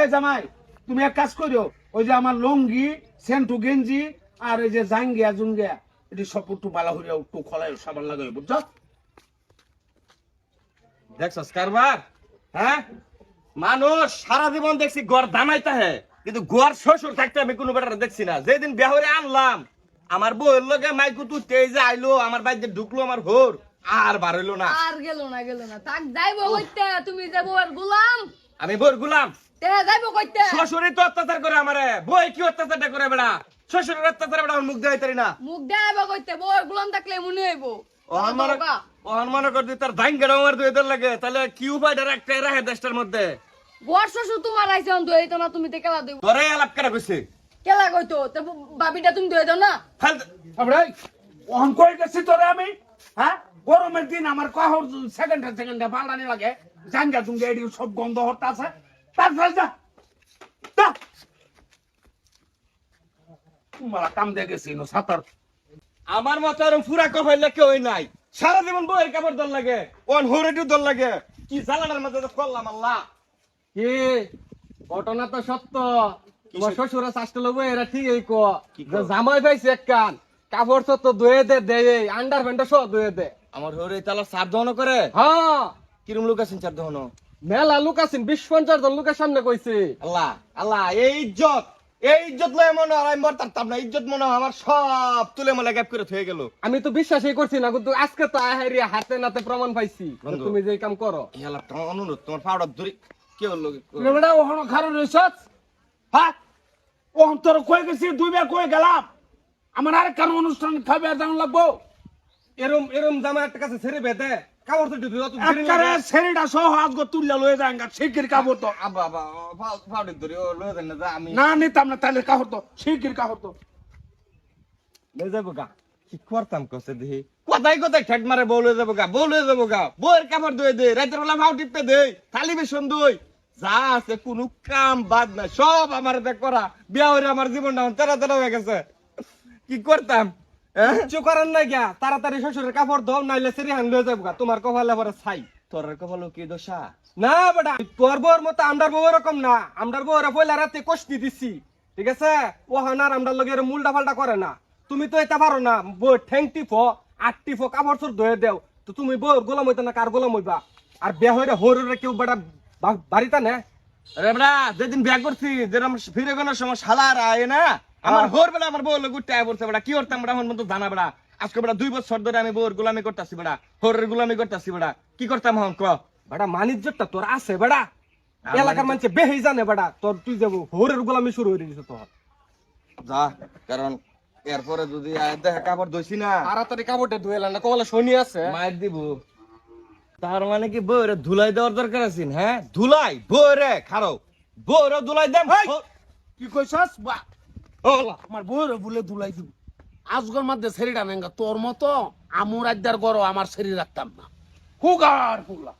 এই জামাই তুমি এক কাজ করিও, ওই যে আমার লঙ্গি সেন্টু গেঞ্জি আর এই যে জাঙ্গিয়া জুঙ্গিয়া এটি সব একটু বালা হইয়া একটু খোলাই সাবান লাগাই, বুঝছো? দেখছস কারবার? হ্যাঁ, মানুষ সারা জীবন দেখছি গড় দামাইতে হ্যাঁ, কিন্তু গড় শ্বশুর থাকতে আমি কোনো বেটার দেখছি না। যেদিন বিয়াহরে আনলাম আমার বউয়ের লগে মাইকু তুই যে আইলো আমার বাইরে ঢুকলো আমার হোর আর বার হইলো না। আর গেল না তাক যাইবো কইতে, তুমি যাবো আর গোলাম আমি বউর গুলাম, তে যাইবো কইতে। শ্বশুরই তো অত্যাচার করে আমারে, বই কি অত্যাচারটা করে বেড়া? শ্বশুরের অত্যাচার বেড়া আমার মুখ দেখাই তারি না। মুখ দেখাইবো কইতে, বউর গোলাম থাকলে মনে হইবো। ওহন মনে করতে তার দাইন গেড়া আমার দুই দর লাগে, তাহলে কি উপায় রাখতে রাখে দেশটার মধ্যে? বর শ্বশুর তোমার আইছে অন দই তো না, তুমি তে কেলা দেব? তোরে আলাপ করে কইছে কেলা কইতো তে বাবিটা তুমি দই দাও না? আমরা ওহন কই গেছি তোরে আমি, হ্যাঁ? গরমের দিন আমার কহর সেকেন্ডে পাল্টানি লাগে, জাঙ্গা জুঙ্গা এটি সব গন্ধ হতে আছে। তারপরে যা তোমার কাম দিয়ে গেছি সাঁতার। আমার মতো এরকম পুরা কফাইলে কেউই নাই, সারা জীবন বউয়ের কাপড় দল লাগে, ওন হরেটু দল লাগে, কি জ্বালানার মধ্যে তো করলাম আল্লাহ। কি ঘটনা তো সত্য, তোমার শ্বশুর শাস্তি লব এরা ঠিক এই কো জামাই পাইছে এক কান কাপড় তো ধুয়ে দে আন্ডার প্যান্ট সব ধুয়ে দে। আমার হরে তালা সার দহন করে, হ্যাঁ কিরম লোক আছেন চার দহন? মেলা লোক আছেন, 20-50 জন লোকের সামনে কইছে। আল্লাহ আল্লাহ, এই ইজ্জত লয় মনে হয় আমি মরতাম না, ইজ্জত মনে হয় আমার সব তুলে মেলা গ্যাপ করে থয়ে গেল। আমি তো বিশ্বাসই করছি না, কিন্তু আজকে তো আহারি হাতে নাতে প্রমাণ পাইছি যে তুমি যে কাম করো। এই আল্লাহ তোমার অনুরোধ, তোমার পাউডার ধরি কি হলো? বেটা ওহন খারো রইছস, হ্যাঁ? ওহন তোর কই গেছি দুইবার কই গেলাম, আমার আরেক কারণ অনুষ্ঠান খাবে আর জান লাগবো। এরম জামা একটা কাছে ছেড়ে বেঁধে কাপড় তো ধুই অত দেরি একবারে লাগে। ছেড়েটা সহ আজকে তুললা লয়ে যাঙ্গা শিগগির কাপড় তো। আব্বা আব্বা পাউডার ধরি ও লয়ে দেন না যা, আমি না নিতাম না, তাহলে কাপড় তো শিগগির কাপড় তো। লয়ে যাবো গা। কি করতাম কসে দেখি কোথায় ঠেট মারে বউ লয়ে যাবো গা, বউয়ের কাপড় ধুয়ে দে, রাতের বেলা ভাও টিপতে দে, থালি বেসন দই, যা আছে কোনো কাম বাদ নাই, সব আমার দেখ করা। বিয়া হইরে আমার জীবনটা তেরা হয়ে গেছে, কি করতাম? কিছু করার নাই গা, তাড়াতাড়ি শ্বশুরের কাপড় দাও, নাইলে সেরি হান লয়ে যাবো গা, তোমার কপালে পরে ছাই। তোর কপালও কি দশা? না বেটা, তোর বউর মতো আমরার বউ এরকম না, আমরার বউরা পয়লা রাতে কষ্টি দিছি, ঠিক আছে? ও হানার আমরার লগে এরম উল্টা পাল্টা করে না। তুমি তো এটা পারো না, বউ ঠ্যাং টিপো আট টিপো কাপড় চোর ধুয়ে দেও, তো তুমি বউর গোলাম হইতে না কার গোলাম হইবা? আর বিয়া হইরে হরে কেউ বেটা বাড়িতে না। আরে বেটা, যেদিন বিয়া করছি যেরকম ফিরে গোনার সময় শালার আয় না, আমার হোর বেলা আমার বউ লোক উঠতে আয় পড়ছে বেটা, কি করতাম বেটা আমার মতো জানা বেটা। আজকে বেটা 2 বছর ধরে আমি বউর গোলামি করতেছি বেটা, হোরের গোলামি করতেছি বেটা, কি করতাম হন ক? বেটা মানিজ্যটা তোর আছে বেটা, এলাকার মানুষ বেহেই জানে বেটা, তোর তুই যাবো হরের গোলামি শুরু হয়ে দিছে তোর। যা, কারণ এরপরে যদি দেখে কাপড় ধুইছি না তাড়াতাড়ি কাপড়টা ধুয়ে না, কলে শনি আছে মায়ের দিব। তার মানে কি বউরে ধুলাই দেওয়ার দরকার আছে? হ্যাঁ, ধুলাই বউরে খারো, বউরে ধুলাই দেন। কি কইছস? বা ওলা আমার বউরে বলে দুলাই দিব, আজগর মধ্যে ছেড়িটা নেঙ্গা তোর মতো আমুর আদ্যার গরো আমার শরীর রাখতাম না, হুগার হুগলা।